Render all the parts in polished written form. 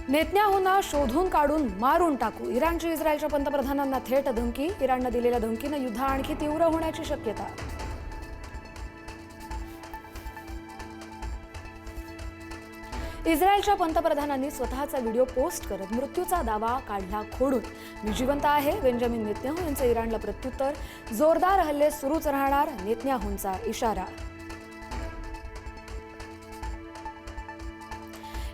नेतन्याहूंना शोधून काढून मारून टाकू, इराणची इस्रायलच्या पंतप्रधानांना थेट धमकी. इराणनं दिलेल्या धमकीनं युद्ध आणखी तीव्र होण्याची शक्यता. इस्रायलच्या पंतप्रधानांनी स्वतःचा व्हिडिओ पोस्ट करत मृत्यूचा दावा काढला खोडून. मी जिवंत आहे, बेंजामिन नेतन्याहू यांचं इराणला प्रत्युत्तर. जोरदार हल्ले सुरूच राहणार, नेतन्याहूंचा इशारा.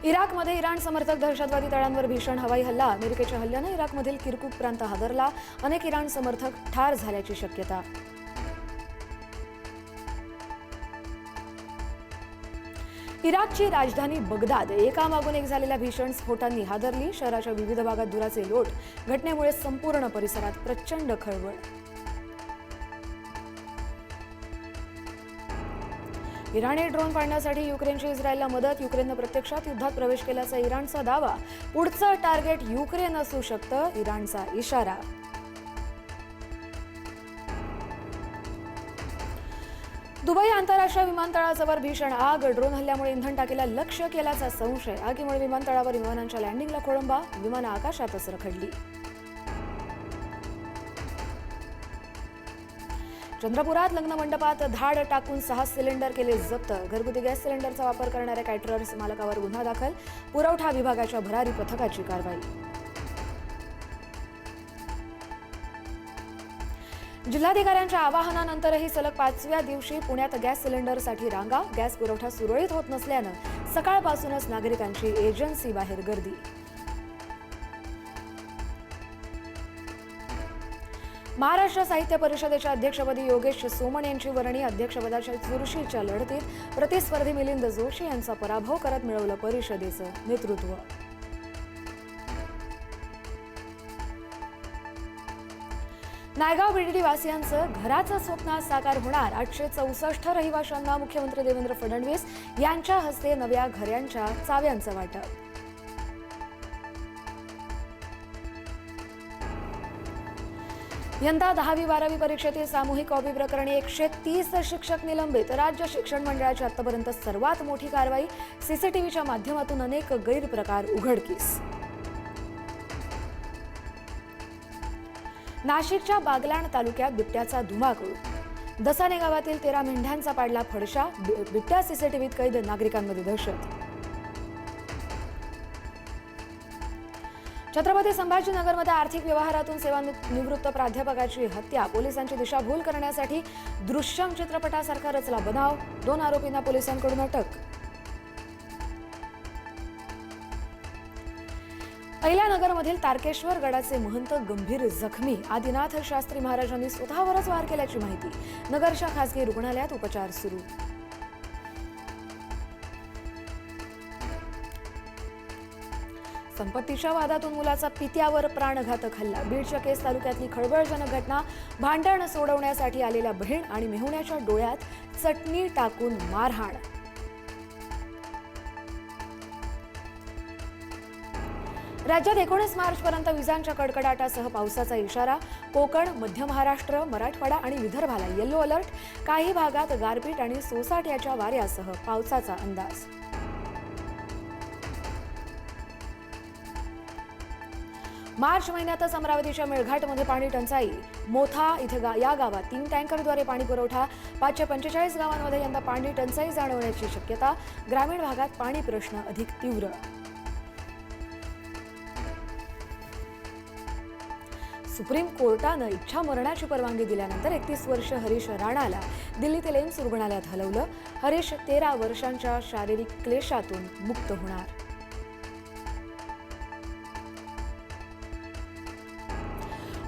इराकमध्ये इराण समर्थक दहशतवादी तळांवर भीषण हवाई हल्ला. अमेरिकेच्या हल्ल्यानं इराकमधील किरकुक प्रांत हादरला. अनेक इराण समर्थक ठार झाल्याची शक्यता. इराकची राजधानी बगदाद एकामागून एक झालेल्या भीषण स्फोटांनी हादरली. शहराच्या विविध भागात धुराचे लोट. घटनेमुळे संपूर्ण परिसरात प्रचंड खळबळ. इराणी ड्रोन पाडण्यासाठी युक्रेनची इस्रायलला मदत. युक्रेननं प्रत्यक्षात युद्धात प्रवेश केल्याचा इराणचा दावा. पुढचं टार्गेट युक्रेन असू शकतं, इराणचा इशारा. दुबई आंतरराष्ट्रीय विमानतळाजवळ भीषण आग. ड्रोन हल्ल्यामुळे इंधन टाकीला लक्ष्य केल्याचा संशय. आगीमुळे विमानतळावर विमानांच्या लँडिंगला खोळंबा. विमानं आकाशातच रखडली. चंद्रपुरात लग्न मंडपात धाड टाकून 6 सिलेंडर केले जप्त. घरगुती गॅस सिलेंडरचा वापर करणाऱ्या कॅटरर्स मालकावर गुन्हा दाखल. पुरवठा विभागाच्या भरारी पथकाची कारवाई. जिल्हाधिकाऱ्यांच्या आवाहनानंतरही सलग 5व्या दिवशी पुण्यात गॅस सिलेंडरसाठी रांगा. गॅस पुरवठा सुरळीत होत नसल्यानं सकाळपासूनच नागरिकांची एजन्सी बाहेर गर्दी. महाराष्ट्र साहित्य परिषदेच्या अध्यक्षपदी योगेश सोमण यांची वर्णी. अध्यक्षपदाच्या चुरशीच्या लढतीत प्रतिस्पर्धी मिलिंद जोशी यांचा पराभव करत मिळवलं परिषदेचं नेतृत्व. नायगाव बीडीडी वासियांचं घराचं स्वप्न साकार होणार. 864 रहिवाशांना मुख्यमंत्री देवेंद्र फडणवीस यांच्या हस्ते नव्या घरांच्या चाव्यांचं वाटप. यंदा 10वी-12वी परीक्षेतील सामूहिक कॉपी प्रकरणी 130 शिक्षक निलंबित. राज्य शिक्षण मंडळाची आतापर्यंत सर्वात मोठी कारवाई. सीसीटीव्हीच्या माध्यमातून अनेक गैरप्रकार उघडकीस. नाशिकच्या बागलाण तालुक्यात बिबट्याचा धुमाकूळ. दसाने गावातील 13 मेंढ्यांचा पाडला फडशा. बिबट्या सीसीटीव्हीत कैद. नागरिकांमध्ये दहशत. छत्रपती संभाजीनगरमध्ये आर्थिक व्यवहारातून सेवानिवृत्त प्राध्यापकाची हत्या. पोलिसांची दिशाभूल करण्यासाठी दृश्यम चित्रपटासारखा रचला बनाव. 2 आरोपींना पोलिसांकडून अटक. अहिल्यानगरमधील तारकेश्वर गडाचे महंत गंभीर जखमी. आदिनाथ शास्त्री महाराजांनी स्वतःवरच वार केल्याची माहिती. नगरच्या खासगी रुग्णालयात उपचार सुरू. संपत्तीच्या वादातून मुलाचा पित्यावर प्राणघातक हल्ला. बीडच्या केस तालुक्यातली खळबळजनक घटना. भांडण सोडवण्यासाठी आलेल्या बहीण आणि मेहुण्याच्या डोळ्यात चटणी टाकून मारहाण. राज्यात 19 मार्चपर्यंत विजांच्या कडकडाटासह पावसाचा इशारा. कोकण, मध्य महाराष्ट्र, मराठवाडा आणि विदर्भाला येलो अलर्ट. काही भागात गारपीट आणि सोसाट्याच्या वाऱ्यासह पावसाचा अंदाज. मार्च महिन्यातच अमरावतीच्या मेळघाटमध्ये पाणी टंचाई. मोथा इथे या गावात 3 टँकरद्वारे पाणी पुरवठा. 545 गावांमध्ये यंदा पाणी टंचाई जाणवण्याची शक्यता. ग्रामीण भागात पाणी प्रश्न अधिक तीव्र. सुप्रीम कोर्टानं इच्छा मरणाची परवानगी दिल्यानंतर 31 वर्ष हरीश राणाला दिल्लीतील एम्स रुग्णालयात हलवलं. हरीश 13 वर्षांच्या शारीरिक क्लेशातून मुक्त होणार.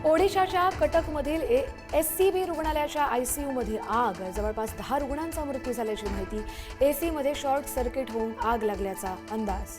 ओडिशाच्या कटकमधील एससीबी रुग्णालयाच्या आयसीयूमध्ये आग. जवळपास 10 रुग्णांचा मृत्यू झाल्याची माहिती. एसीमध्ये शॉर्ट सर्किट होऊन आग लागल्याचा अंदाज.